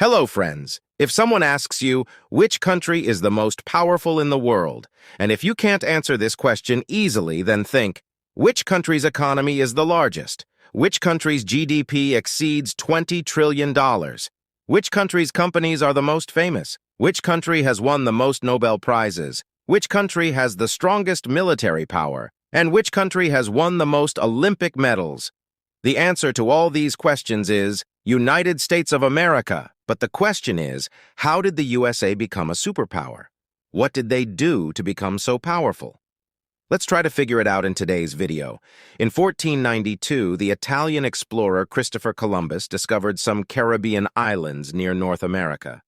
Hello, friends. If someone asks you, which country is the most powerful in the world, and if you can't answer this question easily, then think, which country's economy is the largest? Which country's GDP exceeds $20 trillion? Which country's companies are the most famous? Which country has won the most Nobel Prizes? Which country has the strongest military power? And which country has won the most Olympic medals? The answer to all these questions is United States of America. But the question is, how did the USA become a superpower? What did they do to become so powerful? Let's try to figure it out in today's video. In 1492, the Italian explorer Christopher Columbus discovered some Caribbean islands near North America.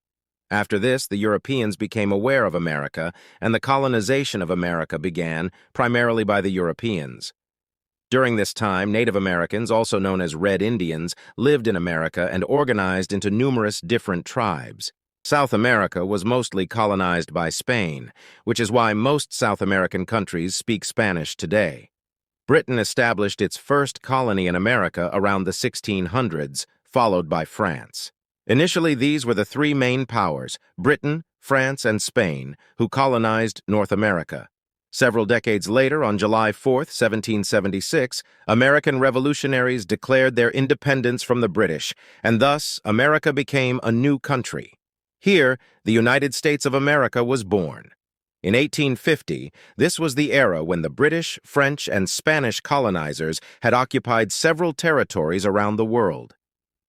After this, the Europeans became aware of America, and the colonization of America began, primarily by the Europeans. During this time, Native Americans, also known as Red Indians, lived in America and organized into numerous different tribes. South America was mostly colonized by Spain, which is why most South American countries speak Spanish today. Britain established its first colony in America around the 1600s, followed by France. Initially, these were the three main powers, Britain, France, and Spain, who colonized North America. Several decades later, on July 4, 1776, American revolutionaries declared their independence from the British, and thus America became a new country. Here, the United States of America was born. In 1850, this was the era when the British, French, and Spanish colonizers had occupied several territories around the world.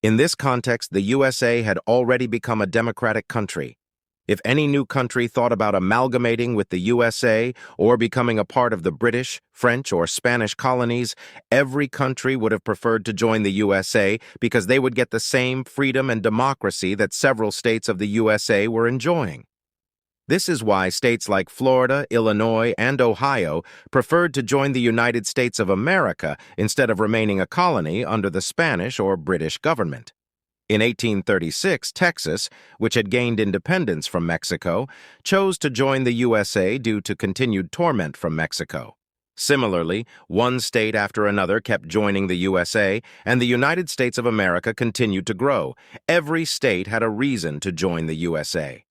In this context, the USA had already become a democratic country. If any new country thought about amalgamating with the USA or becoming a part of the British, French, or Spanish colonies, every country would have preferred to join the USA because they would get the same freedom and democracy that several states of the USA were enjoying. This is why states like Florida, Illinois, and Ohio preferred to join the United States of America instead of remaining a colony under the Spanish or British government. In 1836, Texas, which had gained independence from Mexico, chose to join the USA due to continued torment from Mexico. Similarly, one state after another kept joining the USA, and the United States of America continued to grow. Every state had a reason to join the USA.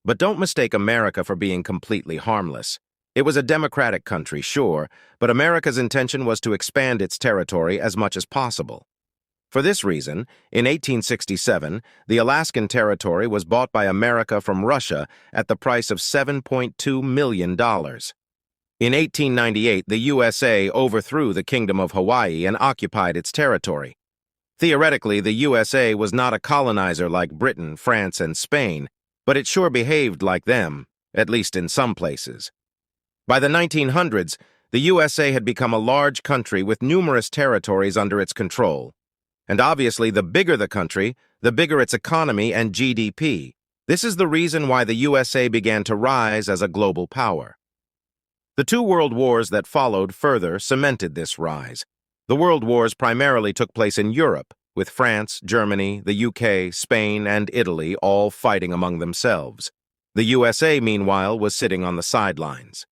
But don't mistake America for being completely harmless. It was a democratic country, sure, but America's intention was to expand its territory as much as possible. For this reason, in 1867, the Alaskan Territory was bought by America from Russia at the price of $7.2 million. In 1898, the USA overthrew the Kingdom of Hawaii and occupied its territory. Theoretically, the USA was not a colonizer like Britain, France, and Spain, but it sure behaved like them, at least in some places. By the 1900s, the USA had become a large country with numerous territories under its control. And obviously, the bigger the country, the bigger its economy and GDP. This is the reason why the USA began to rise as a global power. The two world wars that followed further cemented this rise. The world wars primarily took place in Europe, with France, Germany, the UK, Spain, and Italy all fighting among themselves. The USA, meanwhile, was sitting on the sidelines.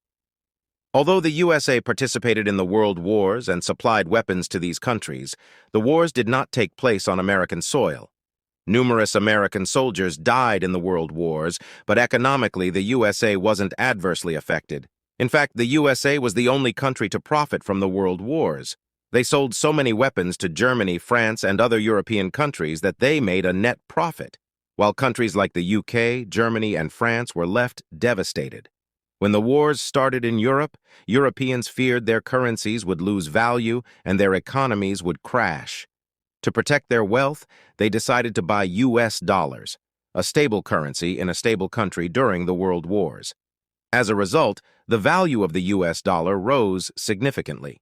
Although the USA participated in the world wars and supplied weapons to these countries, the wars did not take place on American soil. Numerous American soldiers died in the world wars, but economically the USA wasn't adversely affected. In fact, the USA was the only country to profit from the world wars. They sold so many weapons to Germany, France, and other European countries that they made a net profit, while countries like the UK, Germany, and France were left devastated. When the wars started in Europe, Europeans feared their currencies would lose value and their economies would crash. To protect their wealth, they decided to buy US dollars, a stable currency in a stable country during the world wars. As a result, the value of the US dollar rose significantly.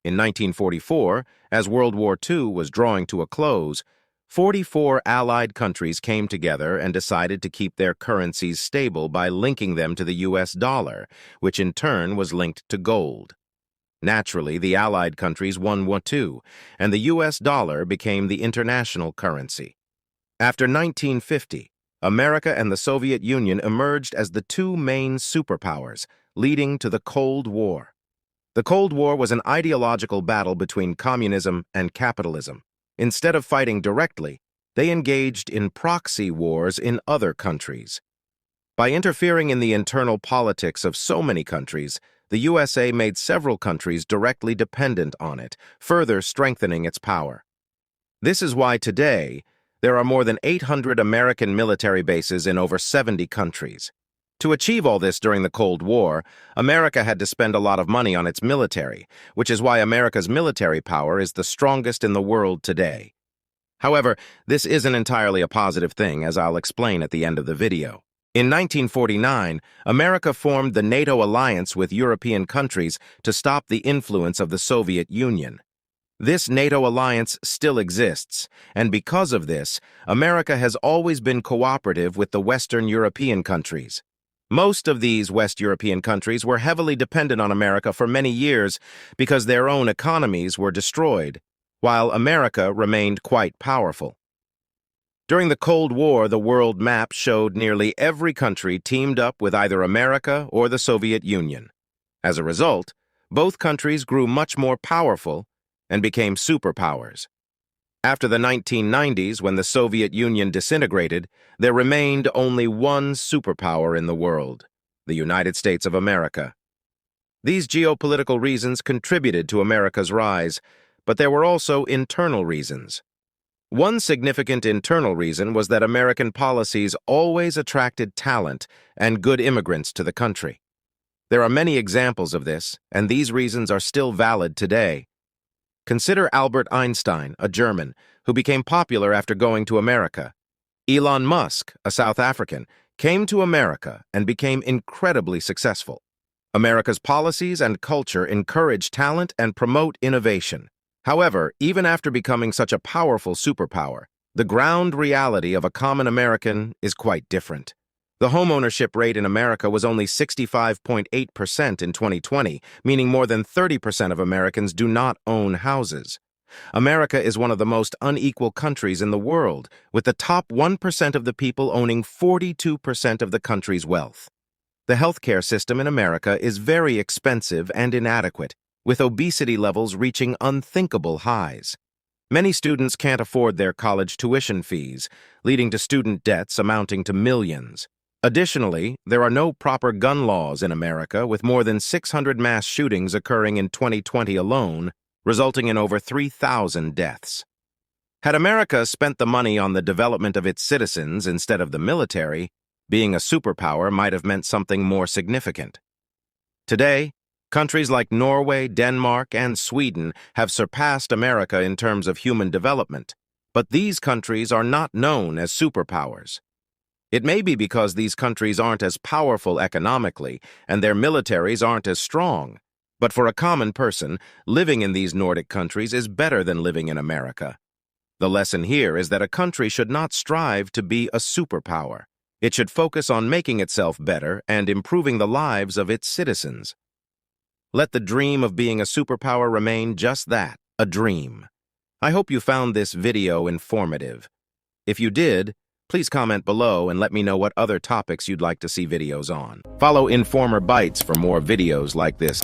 In 1944, as World War II was drawing to a close, 44 Allied countries came together and decided to keep their currencies stable by linking them to the US dollar, which in turn was linked to gold. Naturally, the Allied countries won War II, and the US dollar became the international currency. After 1950, America and the Soviet Union emerged as the two main superpowers, leading to the Cold War. The Cold War was an ideological battle between communism and capitalism. Instead of fighting directly, they engaged in proxy wars in other countries. By interfering in the internal politics of so many countries, the USA made several countries directly dependent on it, further strengthening its power. This is why today, there are more than 800 American military bases in over 70 countries. To achieve all this during the Cold War, America had to spend a lot of money on its military, which is why America's military power is the strongest in the world today. However, this isn't entirely a positive thing, as I'll explain at the end of the video. In 1949, America formed the NATO alliance with European countries to stop the influence of the Soviet Union. This NATO alliance still exists, and because of this, America has always been cooperative with the Western European countries. Most of these West European countries were heavily dependent on America for many years because their own economies were destroyed, while America remained quite powerful. During the Cold War, the world map showed nearly every country teamed up with either America or the Soviet Union. As a result, both countries grew much more powerful and became superpowers. After the 1990s, when the Soviet Union disintegrated, there remained only one superpower in the world, the United States of America. These geopolitical reasons contributed to America's rise, but there were also internal reasons. One significant internal reason was that American policies always attracted talent and good immigrants to the country. There are many examples of this, and these reasons are still valid today. Consider Albert Einstein, a German, who became popular after going to America. Elon Musk, a South African, came to America and became incredibly successful. America's policies and culture encourage talent and promote innovation. However, even after becoming such a powerful superpower, the ground reality of a common American is quite different. The homeownership rate in America was only 65.8% in 2020, meaning more than 30% of Americans do not own houses. America is one of the most unequal countries in the world, with the top 1% of the people owning 42% of the country's wealth. The healthcare system in America is very expensive and inadequate, with obesity levels reaching unthinkable highs. Many students can't afford their college tuition fees, leading to student debts amounting to millions. Additionally, there are no proper gun laws in America, with more than 600 mass shootings occurring in 2020 alone, resulting in over 3,000 deaths. Had America spent the money on the development of its citizens instead of the military, being a superpower might have meant something more significant. Today, countries like Norway, Denmark, and Sweden have surpassed America in terms of human development, but these countries are not known as superpowers. It may be because these countries aren't as powerful economically and their militaries aren't as strong, but for a common person, living in these Nordic countries is better than living in America. The lesson here is that a country should not strive to be a superpower. It should focus on making itself better and improving the lives of its citizens. Let the dream of being a superpower remain just that, a dream. I hope you found this video informative. If you did, please comment below and let me know what other topics you'd like to see videos on. Follow Informer Bytes for more videos like this.